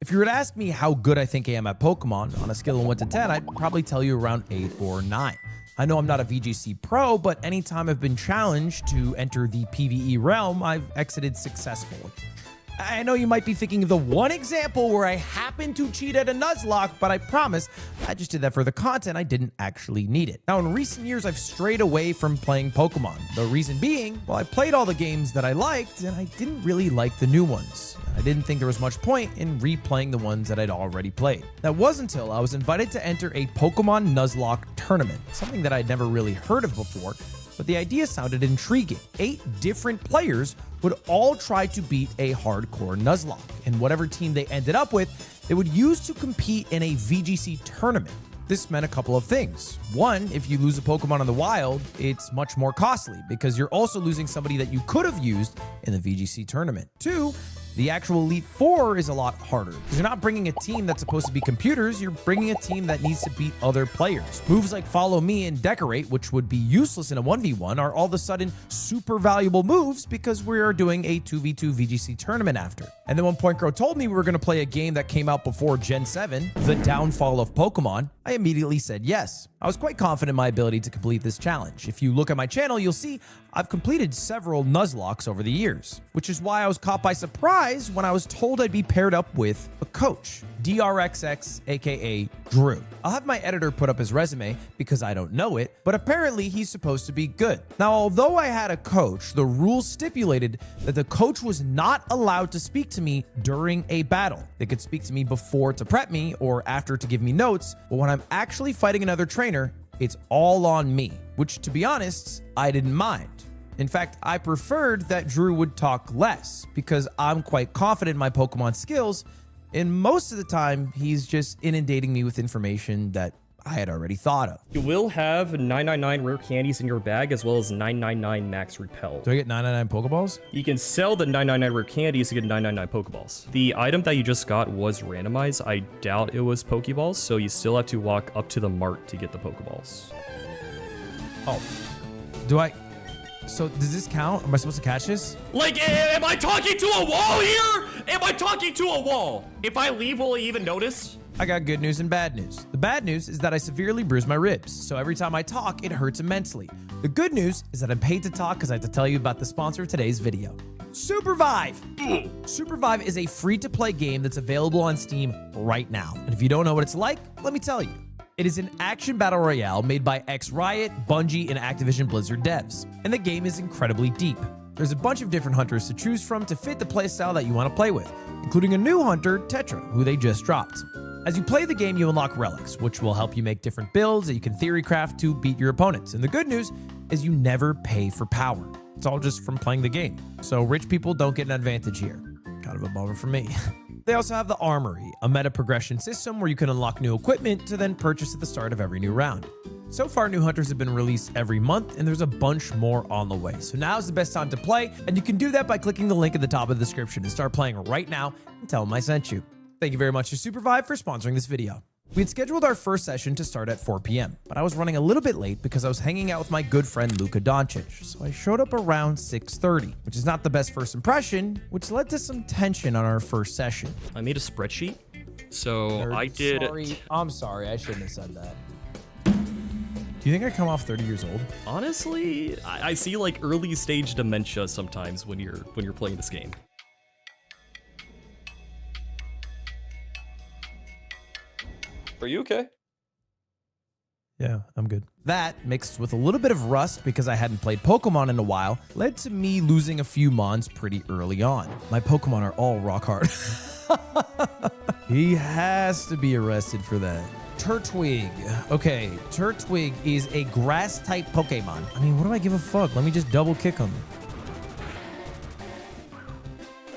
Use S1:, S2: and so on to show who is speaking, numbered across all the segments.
S1: If you were to ask me how good I think I am at Pokemon on a scale of 1 to 10, I'd probably tell you around 8 or 9. I know I'm not a VGC pro, but anytime I've been challenged to enter the PvE realm, I've exited successfully. I know you might be thinking of the one example where I happened to cheat at a Nuzlocke, but I promise I just did that for the content. I didn't actually need it. Now, in recent years, I've strayed away from playing Pokemon. The reason being, well, I played all the games that I liked, and I didn't really like the new ones. I didn't think there was much point in replaying the ones that I'd already played. That was until I was invited to enter a Pokemon Nuzlocke tournament, something that I'd never really heard of before, but the idea sounded intriguing. 8 different players would all try to beat a hardcore Nuzlocke, and whatever team they ended up with, they would use to compete in a VGC tournament. This meant a couple of things. One, if you lose a Pokemon in the wild, it's much more costly because you're also losing somebody that you could have used in the VGC tournament. 2, the actual Elite Four is a lot harder because you're not bringing a team that's supposed to be computers, you're bringing a team that needs to beat other players. Moves like Follow Me and Decorate, which would be useless in a 1v1, are all of a sudden super valuable moves because we are doing a 2v2 VGC tournament after. And then when Point Crow told me we were going to play a game that came out before Gen 7, The Downfall of Pokemon, I immediately said yes. I was quite confident in my ability to complete this challenge. If you look at my channel, you'll see I've completed several Nuzlockes over the years, which is why I was caught by surprise when I was told I'd be paired up with a coach, DRXX, aka Drew. I'll have my editor put up his resume because I don't know it, but apparently he's supposed to be good. Now, although I had a coach, the rules stipulated that the coach was not allowed to speak to me during a battle. They could speak to me before to prep me or after to give me notes, but when I'm actually fighting another trainer, it's all on me, which, to be honest, I didn't mind. In fact, I preferred that Drew would talk less because I'm quite confident in my Pokemon skills, and most of the time, he's just inundating me with information that I had already thought of.
S2: You will have 999 rare candies in your bag as well as 999 max repel.
S1: Do I get 999 Pokeballs?
S2: You can sell the 999 rare candies to get 999 Pokeballs. The item that you just got was randomized. I doubt it was Pokeballs, so you still have to walk up to the mart to get the Pokeballs.
S1: Oh, do I? So does this count? Am I supposed to catch this?
S2: Like, am I talking to a wall here? Am I talking to a wall? If I leave, will he even notice?
S1: I got good news and bad news. The bad news is that I severely bruised my ribs, so every time I talk, it hurts immensely. The good news is that I'm paid to talk because I have to tell you about the sponsor of today's video. Supervive! Supervive is a free-to-play game that's available on Steam right now. And if you don't know what it's like, let me tell you. It is an action battle royale made by Riot, Bungie, and Activision Blizzard devs. And the game is incredibly deep. There's a bunch of different hunters to choose from to fit the playstyle that you want to play with, including a new hunter, Tetra, who they just dropped. As you play the game, you unlock relics, which will help you make different builds that you can theory craft to beat your opponents. And the good news is you never pay for power. It's all just from playing the game. So rich people don't get an advantage here. Kind of a bummer for me. They also have the Armory, a meta progression system where you can unlock new equipment to then purchase at the start of every new round. So far, new hunters have been released every month, and there's a bunch more on the way. So now's the best time to play, and you can do that by clicking the link at the top of the description and start playing right now and tell them I sent you. Thank you very much to Supervive for sponsoring this video. We had scheduled our first session to start at 4 p.m., but I was running a little bit late because I was hanging out with my good friend Luka Doncic, so I showed up around 6:30, which is not the best first impression, which led to some tension on our first session.
S2: I made a spreadsheet, so I did...
S1: I'm sorry, I shouldn't have said that. Do you think I come off 30 years old?
S2: Honestly, I see like early stage dementia sometimes when you're playing this game. Are you okay?
S1: Yeah, I'm good. That, mixed with a little bit of rust because I hadn't played Pokemon in a while, led to me losing a few Mons pretty early on. My Pokemon are all rock hard. He has to be arrested for that. Turtwig. Okay, Turtwig is a grass-type Pokemon. I mean, what do I give a fuck? Let me just double kick him.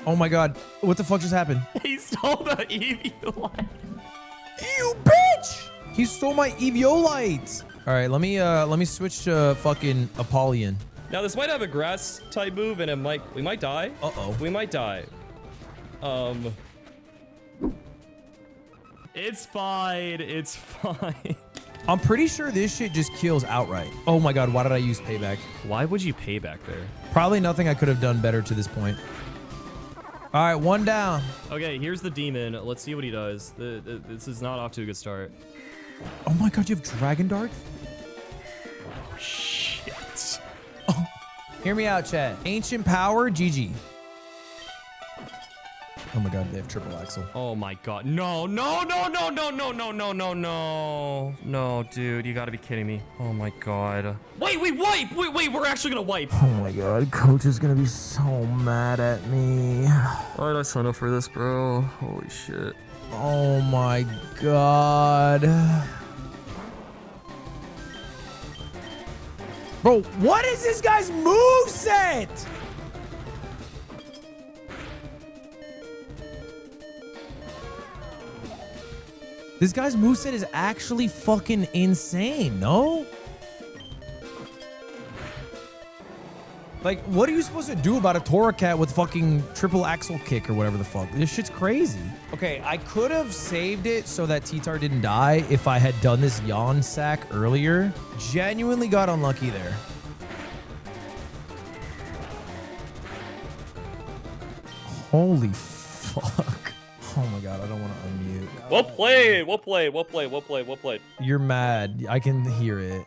S1: Oh my god, what the fuck just happened?
S2: He stole the Eviolite.
S1: You bitch! He stole my Eviolite. All right, let me switch to fucking Apollyon.
S2: Now this might have a grass type move, and we might die.
S1: Uh-oh.
S2: We might die. It's fine. It's fine.
S1: I'm pretty sure this shit just kills outright. Oh my god, why did I use payback?
S2: Why would you pay back there?
S1: Probably nothing I could have done better to this point. All right, one down.
S2: Okay, here's the demon. Let's see what he does. This is not off to a good start.
S1: Oh my god, you have Dragon Dart?
S2: Shit.
S1: Hear me out, Chad. Ancient Power, GG. Oh my god, they have triple axle.
S2: Oh my god. No, no, no, no, no, no, no, no, no, no. No, dude, you gotta be kidding me. Oh my god. Wait, wipe! Wait, we're actually gonna wipe.
S1: Oh my god, coach is gonna be so mad at me.
S2: Why did I sign up for this, bro? Holy shit.
S1: Oh my god. Bro, what is this guy's moveset? This guy's moveset is actually fucking insane, no? Like, what are you supposed to do about a Toracat with fucking triple axle kick or whatever the fuck? This shit's crazy. Okay, I could have saved it so that T-Tar didn't die if I had done this yawn sack earlier. Genuinely got unlucky there. Holy fuck. Oh my god, I don't want to unmute.
S2: Well played.
S1: You're mad. I can hear it.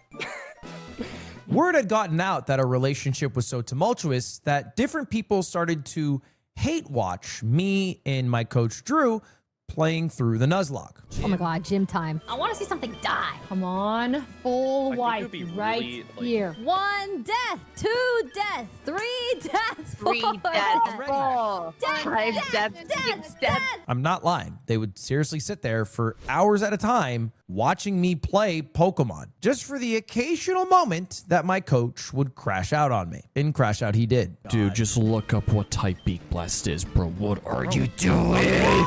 S1: Word had gotten out that our relationship was so tumultuous that different people started to hate watch me and my coach Drew playing through the Nuzlocke.
S3: Oh my god, gym time. I want to see something die. Come on, full wipe right here. 1 death, 2 death, 3 deaths,
S4: 3
S3: 4
S4: deaths,
S3: deaths,
S4: 4 5 deaths, 6 deaths.
S1: I'm not lying. They would seriously sit there for hours at a time watching me play Pokemon just for the occasional moment that my coach would crash out on me. And crash out he did.
S5: Dude, just look up what type Beak Blast is, bro. What are you doing?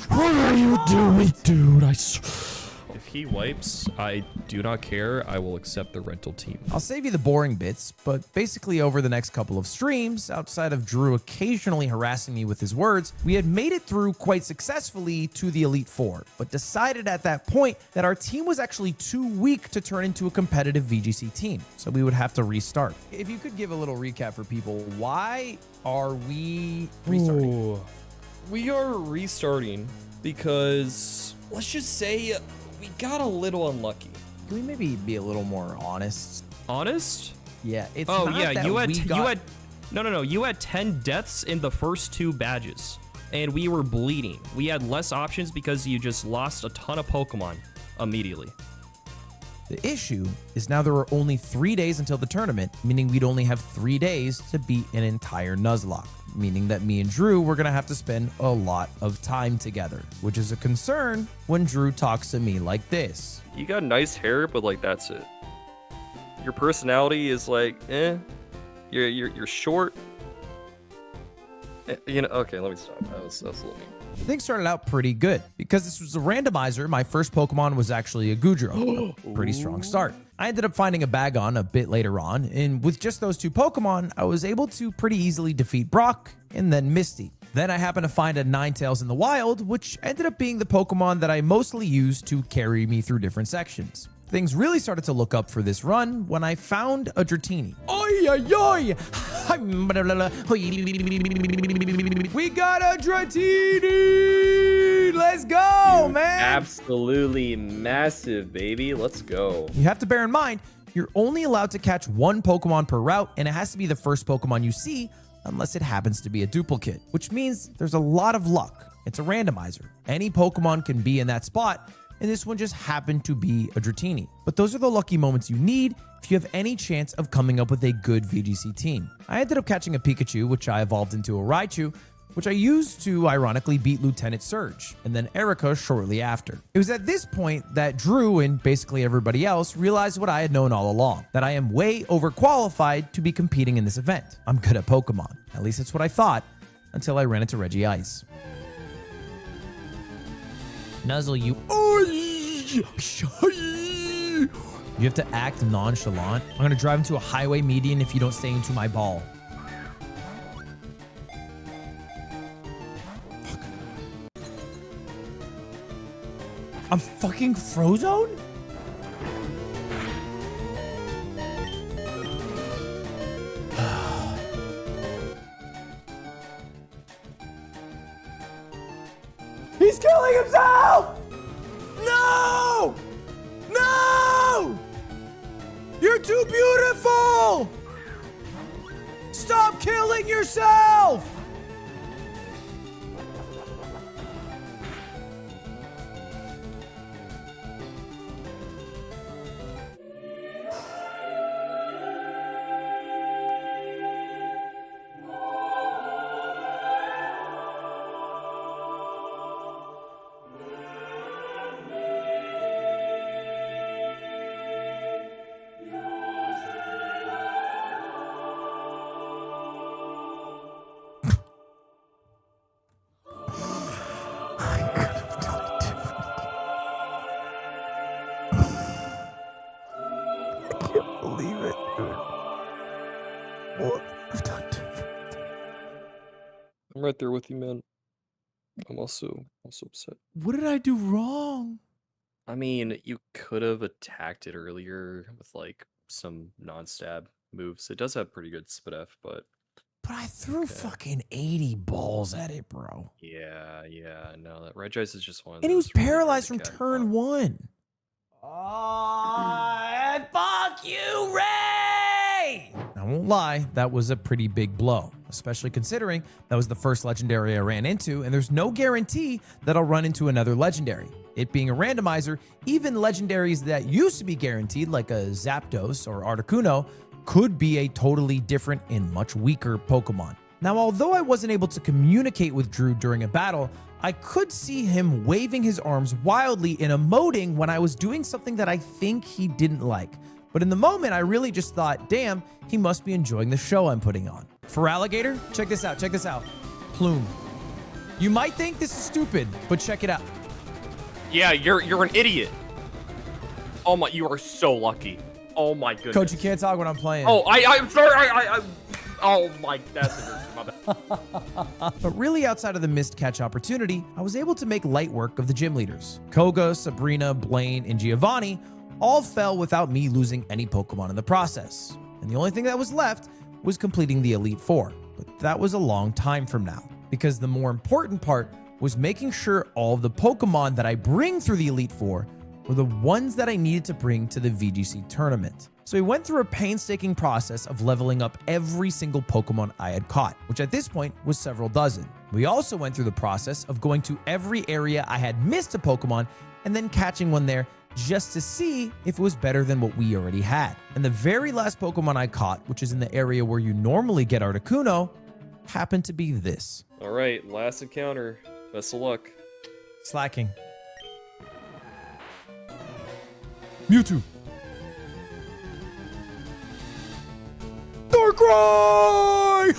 S5: What are you doing, dude?
S2: If he wipes, I do not care. I will accept the rental team.
S1: I'll save you the boring bits, but basically over the next couple of streams, outside of Drew occasionally harassing me with his words, we had made it through quite successfully to the Elite Four, but decided at that point that our team was actually too weak to turn into a competitive VGC team, so we would have to restart. If you could give a little recap for people, why are we restarting?
S2: Ooh. We are restarting because, let's just say, we got a little unlucky.
S1: Can we maybe be a little more honest?
S2: Honest?
S1: Yeah, it's
S2: Oh
S1: not
S2: yeah,
S1: that
S2: you
S1: we got...
S2: no. You had 10 deaths in the first 2 badges, and we were bleeding. We had less options because you just lost a ton of Pokemon immediately.
S1: The issue is now there are only 3 days until the tournament, meaning we'd only have 3 days to beat an entire Nuzlocke, meaning that me and Drew were gonna have to spend a lot of time together, which is a concern when Drew talks to me like this.
S2: You got nice hair, but like that's it. Your personality is like, eh. You're short. You know. Okay, let me stop. That's a little mean.
S1: Things started out pretty good. Because this was a randomizer, my first Pokemon was actually a Goodra. A pretty strong start. I ended up finding a Bagon a bit later on, and with just those 2 Pokemon, I was able to pretty easily defeat Brock and then Misty. Then I happened to find a Ninetales in the wild, which ended up being the Pokemon that I mostly used to carry me through different sections. Things really started to look up for this run when I found a Dratini. Oi, oi, oi! We got a Dratini! Let's go, man!
S6: Absolutely massive, baby. Let's go.
S1: You have to bear in mind, you're only allowed to catch 1 Pokemon per route, and it has to be the first Pokemon you see, unless it happens to be a duplicate, which means there's a lot of luck. It's a randomizer. Any Pokemon can be in that spot, and this one just happened to be a Dratini. But those are the lucky moments you need if you have any chance of coming up with a good VGC team. I ended up catching a Pikachu, which I evolved into a Raichu, which I used to ironically beat Lieutenant Surge, and then Erica shortly after. It was at this point that Drew and basically everybody else realized what I had known all along, that I am way overqualified to be competing in this event. I'm good at Pokemon. At least that's what I thought, until I ran into Reggie Ice. Nuzzle, you. You have to act nonchalant. I'm gonna drive into a highway median if you don't stay into my ball. Fuck. I'm fucking Frozone? He's killing himself! No! No! You're too beautiful! Stop killing yourself! Believe it, dude. What I've done different.
S2: I'm right there with you, man. I'm also upset.
S1: What did I do wrong?
S2: I mean, you could have attacked it earlier with like some non-stab moves. It does have pretty good SPF, but
S1: I threw fucking 80 balls at it, bro.
S2: yeah, no, that Regice is just one of
S1: And he was
S2: those really hard
S1: paralyzed
S2: to
S1: from
S2: catch.
S1: turn 1. And fuck you, Ray! I won't lie, that was a pretty big blow, especially considering that was the first legendary I ran into, and there's no guarantee that I'll run into another legendary. It being a randomizer, even legendaries that used to be guaranteed, like a Zapdos or Articuno, could be a totally different and much weaker Pokemon. Now, although I wasn't able to communicate with Drew during a battle, I could see him waving his arms wildly and emoting when I was doing something that I think he didn't like. But in the moment, I really just thought, damn, he must be enjoying the show I'm putting on. For Alligator, check this out, Plume. You might think this is stupid, but check it out.
S7: Yeah, you're an idiot. Oh my, you are so lucky. Oh my goodness.
S1: Coach, you can't talk when I'm playing.
S7: Oh, I'm sorry. Oh my, that's my bad.
S1: But really, outside of the missed catch opportunity, I was able to make light work of the gym leaders. Koga, Sabrina, Blaine, and Giovanni all fell without me losing any Pokemon in the process. And the only thing that was left was completing the Elite Four. But that was a long time from now, because the more important part was making sure all of the Pokemon that I bring through the Elite Four were the ones that I needed to bring to the VGC tournament. So we went through a painstaking process of leveling up every single Pokemon I had caught, which at this point was several dozen. We also went through the process of going to every area I had missed a Pokemon and then catching one there just to see if it was better than what we already had. And the very last Pokemon I caught, which is in the area where you normally get Articuno, happened to be this.
S2: All right, last encounter. Best of luck.
S1: Slacking. Mewtwo. Darkrai!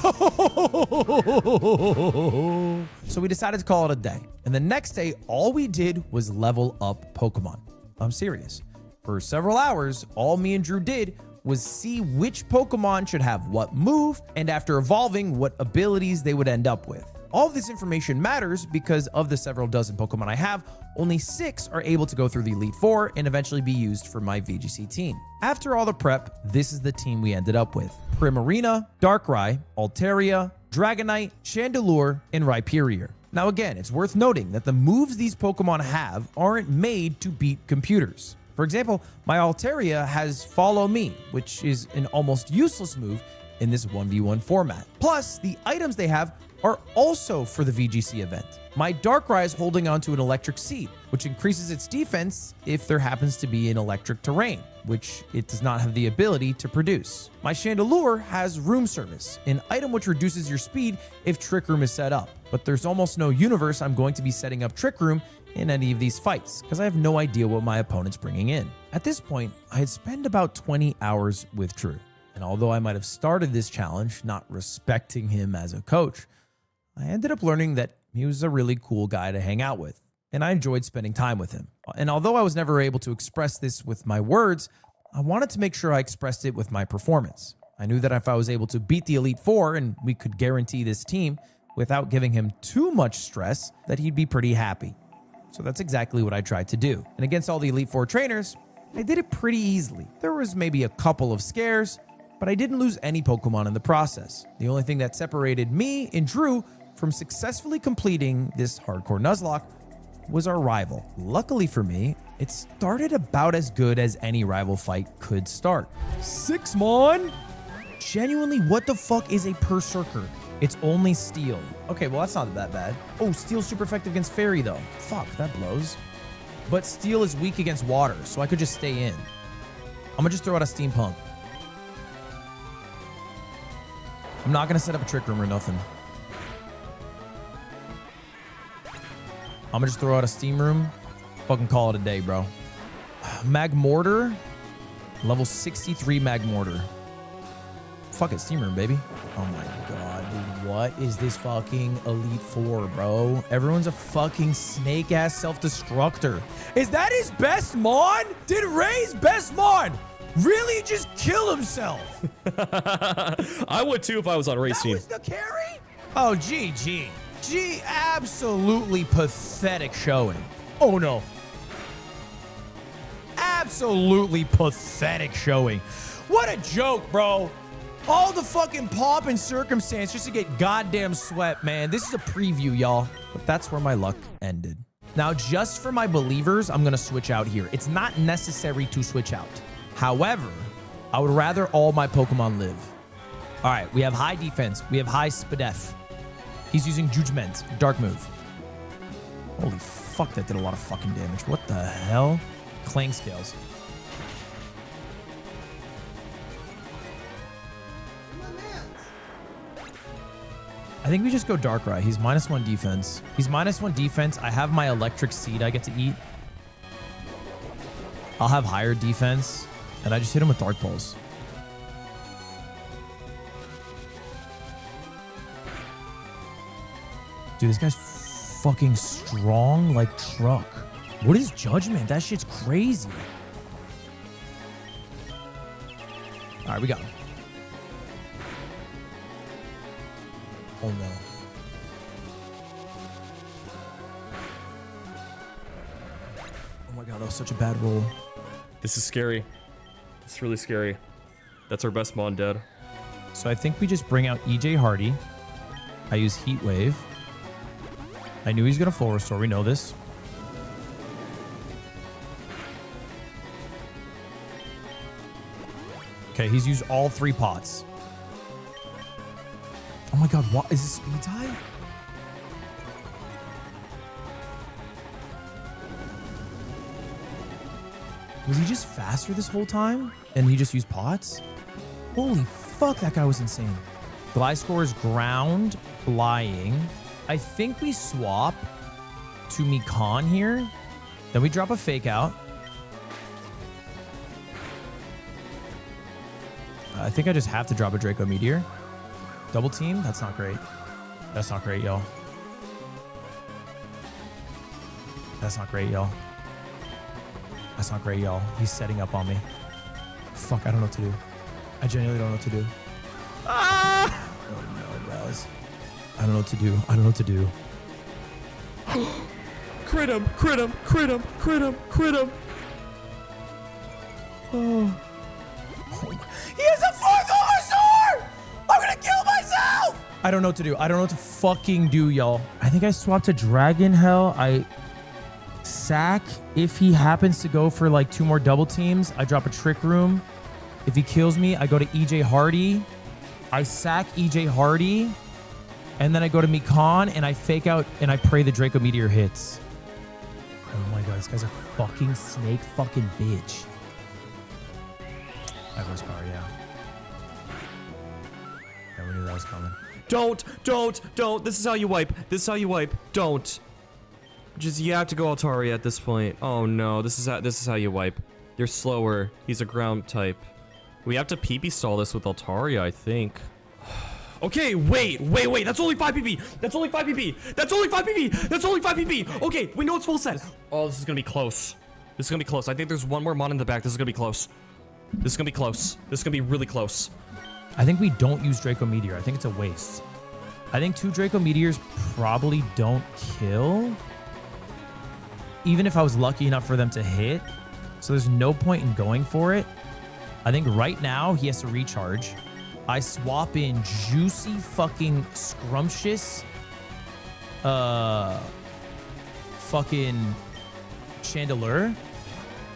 S1: So we decided to call it a day. And the next day, all we did was level up Pokemon. I'm serious. For several hours, all me and Drew did was see which Pokemon should have what move, and after evolving, what abilities they would end up with. All of this information matters because of the several dozen Pokemon I have, only 6 are able to go through the Elite Four and eventually be used for my VGC team. After all the prep, this is the team we ended up with. Primarina, Darkrai, Altaria, Dragonite, Chandelure, and Rhyperior. Now again, it's worth noting that the moves these Pokemon have aren't made to beat computers. For example, my Altaria has Follow Me, which is an almost useless move in this 1v1 format. Plus, the items they have are also for the VGC event. My Darkrai is holding onto an electric seed, which increases its defense if there happens to be an electric terrain, which it does not have the ability to produce. My Chandelure has Room Service, an item which reduces your speed if Trick Room is set up. But there's almost no universe I'm going to be setting up Trick Room in any of these fights, because I have no idea what my opponent's bringing in. At this point, I had spent about 20 hours with Drew, and although I might have started this challenge not respecting him as a coach, I ended up learning that he was a really cool guy to hang out with, and I enjoyed spending time with him. And although I was never able to express this with my words, I wanted to make sure I expressed it with my performance. I knew that if I was able to beat the Elite Four and we could guarantee this team without giving him too much stress, that he'd be pretty happy. So that's exactly what I tried to do. And against all the Elite Four trainers, I did it pretty easily. There was maybe a couple of scares, but I didn't lose any Pokemon in the process. The only thing that separated me and Drew from successfully completing this hardcore Nuzlocke was our rival. Luckily for me, it started about as good as any rival fight could start. 6mon? Genuinely, what the fuck is a Berserker? It's only steel. Okay, well, that's not that bad. Oh, steel's super effective against fairy, though. Fuck, that blows. But steel is weak against water, so I could just stay in. I'm gonna just throw out a steampunk. I'm not gonna set up a trick room or nothing. I'm gonna just throw out a steam room. Fucking call it a day, bro. Mag Mortar. Level 63 Mag Mortar. Fuck it, steam room, baby. Oh my god, dude. What is this fucking Elite Four, bro? Everyone's a fucking snake-ass self-destructor. Is that his best mon? Did Ray's best mon really just kill himself?
S2: I would too if I was on Ray's team.
S1: That was the carry? Oh, GG. Gee, absolutely pathetic showing. Oh no. Absolutely pathetic showing. What a joke, bro. All the fucking pomp and circumstance just to get goddamn swept, man. This is a preview, y'all. But that's where my luck ended. Now, just for my believers, I'm going to switch out here. It's not necessary to switch out. However, I would rather all my Pokemon live. All right, we have high defense. We have high Spadef. He's using Judgment, Dark move. Holy fuck, that did a lot of fucking damage. What the hell? Clang Scales. I think we just go Darkrai. He's -1 defense. He's -1 defense. I have my Electric Seed I get to eat. I'll have higher defense. And I just hit him with Dark Pulse. Dude, this guy's fucking strong like truck. What is Judgment? That shit's crazy. All right, we got him. Oh no. Oh my god, that was such a bad roll.
S2: This is scary. It's really scary. That's our best mon dead.
S1: So I think we just bring out EJ Hardy. I use Heat Wave. I knew he's gonna full restore. We know this. Okay, he's used all 3 pots. Oh my god, what is this speed tie? Was he just faster this whole time? And he just used pots? Holy fuck, that guy was insane. Gliscor is ground, flying. I think we swap to Mikan here. Then we drop a fake out. I think I just have to drop a Draco Meteor. Double team? That's not great. That's not great, y'all. That's not great, y'all. That's not great, y'all. He's setting up on me. Fuck, I don't know what to do. I genuinely don't know what to do. Ah! Oh no, guys. I don't know what to do. I don't know what to do.
S2: Crit him, crit him, crit him, crit him, crit him.
S1: Oh. He has a 4th Venusaur! I'm gonna kill myself! I don't know what to do. I don't know what to fucking do, y'all. I think I swapped to Dragon Hell. I sack. If he happens to go for like 2 more double teams, I drop a Trick Room. If he kills me, I go to EJ Hardy. I sack EJ Hardy. And then I go to Mikan and I fake out and I pray the Draco Meteor hits. Oh my god, this guy's a fucking snake fucking bitch. Power, yeah. Yeah, we knew that was coming.
S2: Don't. This is how you wipe. This is how you wipe. Don't. Just, you have to go Altaria at this point. Oh no, this is how you wipe. You're slower. He's a ground type. We have to PP stall this with Altaria, I think. Okay, wait. That's only 5 PP. That's only 5 PP. That's only 5 PP. That's only 5 PP. Okay, we know it's full set. Oh, this is gonna be close. This is gonna be close. I think there's one more mon in the back. This is gonna be close. This is gonna be close. This is gonna be really close.
S1: I think we don't use Draco Meteor. I think it's a waste. I think 2 Draco Meteors probably don't kill. Even if I was lucky enough for them to hit. So there's no point in going for it. I think right now he has to recharge. I swap in juicy fucking scrumptious fucking Chandelure.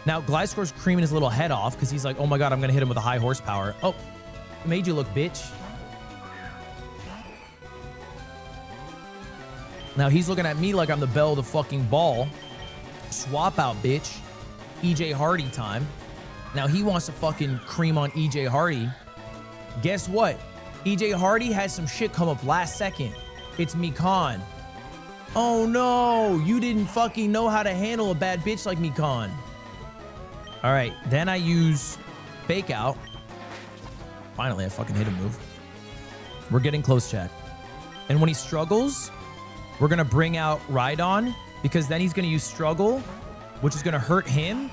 S1: Now, Gliscor's creaming his little head off because he's like, oh my god, I'm going to hit him with a high horsepower. Oh, made you look, bitch. Now, he's looking at me like I'm the belle of the fucking ball. Swap out, bitch. EJ Hardy time. Now, he wants to fucking cream on EJ Hardy. Guess what? EJ Hardy has some shit come up last second. It's Mikan. Oh no, you didn't fucking know how to handle a bad bitch like Mikan. All right, then I use Fake Out. Finally, I fucking hit a move. We're getting close, chat. And when he struggles, we're gonna bring out Rhydon because then he's gonna use Struggle, which is gonna hurt him.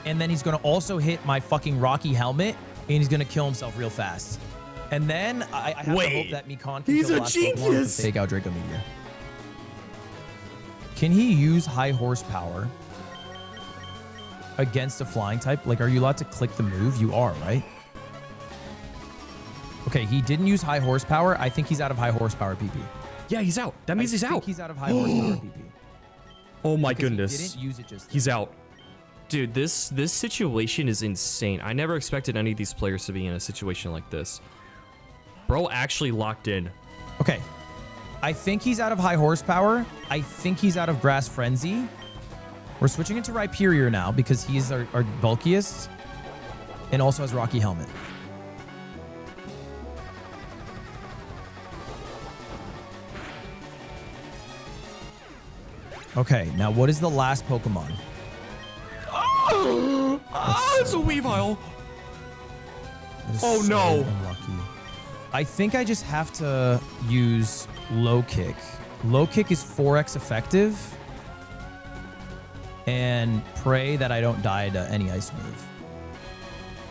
S1: And then he's gonna also hit my fucking Rocky helmet and he's gonna kill himself real fast. And then I have to hope that Mikan can kill the last Pokemon with Fake Out Draco Meteor. Can he use high horsepower against a flying type? Like, are you allowed to click the move? You are, right? Okay, he didn't use high horsepower. I think he's out of high horsepower PP.
S2: Yeah, he's out. That means he's out.
S1: He's out of high horsepower PP.
S2: Oh my
S1: Because
S2: goodness.
S1: He didn't use it just
S2: He's out. Dude, this situation is insane. I never expected any of these players to be in a situation like this. Bro actually locked in.
S1: Okay. I think he's out of high horsepower. I think he's out of Grass Frenzy. We're switching into Rhyperior now because he is our bulkiest and also has Rocky Helmet. Okay, now what is the last Pokemon?
S2: It's a Weavile.
S1: That is
S2: Oh,
S1: so
S2: no.
S1: Unlucky. I think I just have to use Low Kick. Low Kick is 4x effective. And pray that I don't die to any ice move.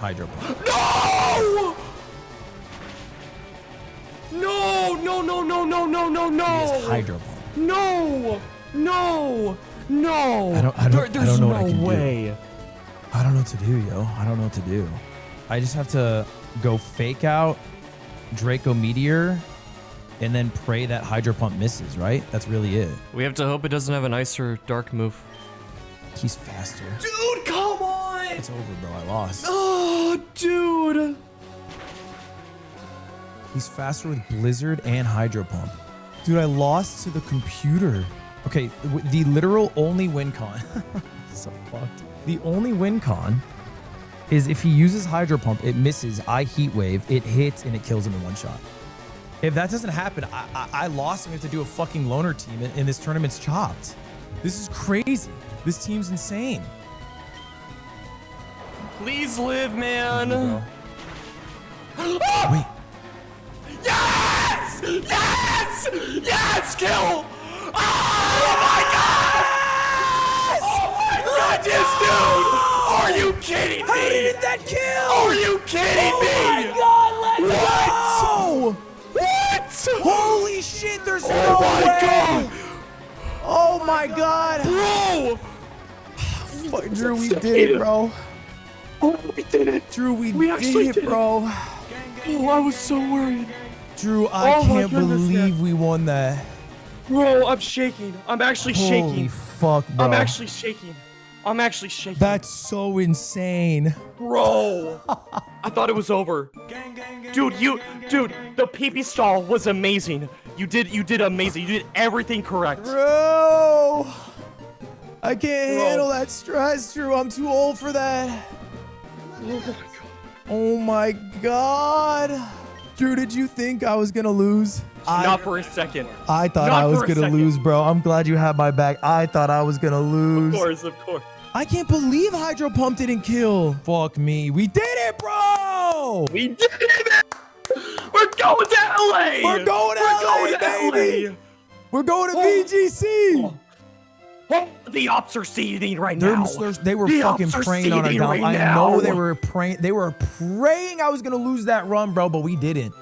S1: Hydro Pump.
S2: No! No, no, no, no, no, no, no,
S1: He has
S2: no.
S1: Hydro Pump.
S2: No, no, no.
S1: I don't
S2: There's
S1: know
S2: no
S1: what I can
S2: way.
S1: do. I don't know what to do, yo. I don't know what to do. I just have to go Fake Out Draco Meteor and then pray that Hydro Pump misses, right? That's really it.
S2: We have to hope it doesn't have an ice or dark move.
S1: He's faster.
S2: Dude, come on.
S1: It's over, bro. I lost.
S2: Oh, dude.
S1: He's faster with Blizzard and Hydro Pump. Dude, I lost to the computer. Okay, the literal only win con. So fucked. The only win con is if he uses Hydro Pump, it misses. I Heat Wave, it hits, and it kills him in one shot. If that doesn't happen, I lost and we have to do a fucking loner team, and this tournament's chopped. This is crazy. This team's insane.
S2: Please live, man.
S1: Wait.
S2: Yes! Yes! Yes! Kill! Oh my god! Oh my goodness, dude! Are you kidding me?
S1: How did he get that kill?
S2: Are you kidding me?
S1: Oh my god, let's go!
S2: What?
S1: Holy shit, there's
S2: Oh
S1: no
S2: my
S1: way!
S2: god!
S1: Oh my god!
S2: Bro!
S1: Fuck, Drew, we did it, bro.
S2: Oh, we did it!
S1: Drew,
S2: We actually
S1: did
S2: did
S1: it,
S2: it.
S1: bro.
S2: Oh, I was so worried.
S1: Drew, I
S2: Oh my
S1: can't
S2: goodness,
S1: believe we won that.
S2: Bro, I'm shaking. I'm actually
S1: Holy
S2: shaking.
S1: fuck, bro.
S2: I'm actually shaking. I'm actually shaking.
S1: That's so insane.
S2: Bro, I thought it was over. Dude, the PP stall was amazing. You did amazing. You did everything correct.
S1: Bro, I can't handle that stress, Drew. I'm too old for that. Oh my god. Drew, did you think I was gonna lose?
S2: Not for a second.
S1: I thought
S2: Not
S1: I was
S2: for a
S1: gonna
S2: second.
S1: lose, bro. I'm glad you had my back. I thought I was gonna lose.
S2: Of course.
S1: I can't believe Hydro Pump didn't kill. Fuck me. We did it, bro.
S2: We did it! We're going to LA!
S1: We're going to LA, baby. We're going to VGC.
S2: Oh, the ops are seething right now.
S1: They were
S2: The
S1: fucking
S2: ops are
S1: praying on our
S2: seething
S1: down.
S2: right
S1: I
S2: now.
S1: know they were praying. They were praying I was gonna lose that run, bro, but we didn't.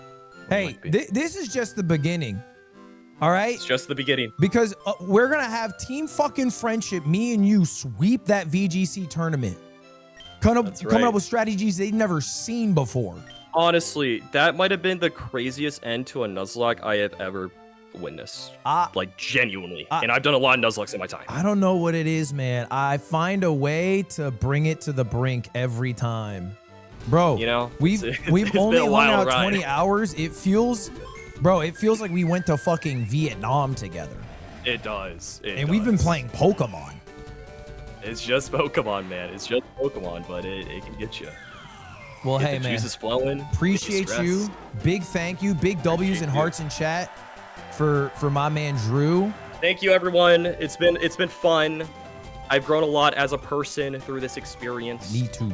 S1: Hey, this is just the beginning. All right.
S7: It's just the beginning.
S1: Because we're gonna have team fucking friendship. Me and you sweep that VGC tournament. Coming up with strategies they've never seen before.
S7: Honestly, that might have been the craziest end to a Nuzlocke I have ever win this.
S1: Ah.
S7: Like, genuinely. And I've done a lot of Nuzlockes in my time.
S1: I don't know what it is, man. I find a way to bring it to the brink every time. Bro,
S7: You know,
S1: we've
S7: it's
S1: only
S7: been a
S1: hung
S7: wild
S1: out
S7: ride.
S1: 20 hours. It feels like we went to fucking Vietnam together.
S7: It does.
S1: And we've been playing Pokemon.
S7: It's just Pokemon, man. It's just Pokemon, but it can get you.
S1: Well,
S7: Get
S1: hey,
S7: the
S1: man.
S7: juices flowing.
S1: Appreciate
S7: get the
S1: you.
S7: stress.
S1: Big thank you. Big W's and
S7: Thank you.
S1: hearts in chat for my man Drew.
S7: Thank you, everyone. It's been fun. I've grown a lot as a person through this experience.
S1: Me too.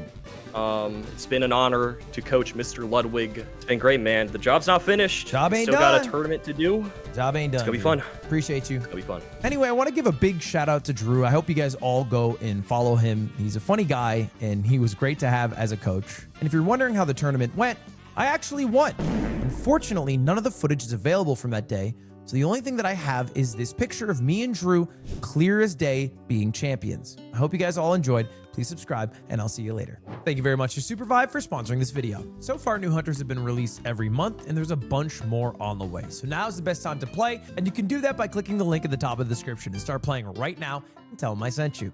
S7: It's been an honor to coach Mr. Ludwig. It's been great, man. The job's not finished.
S1: Job ain't
S7: Still got
S1: done.
S7: a tournament to do.
S1: Job ain't done.
S7: It's gonna be
S1: Drew.
S7: fun.
S1: Appreciate you.
S7: It's gonna be fun.
S1: Anyway, I want to give a big shout out to Drew. I hope you guys all go and follow him. He's a funny guy, and he was great to have as a coach. And if you're wondering how the tournament went, I actually won. Unfortunately, none of the footage is available from that day, so the only thing that I have is this picture of me and Drew, clear as day, being champions. I hope you guys all enjoyed. Please subscribe, and I'll see you later. Thank you very much to Supervive for sponsoring this video. So far, new hunters have been released every month, and there's a bunch more on the way. So now's the best time to play, and you can do that by clicking the link at the top of the description and start playing right now and tell them I sent you.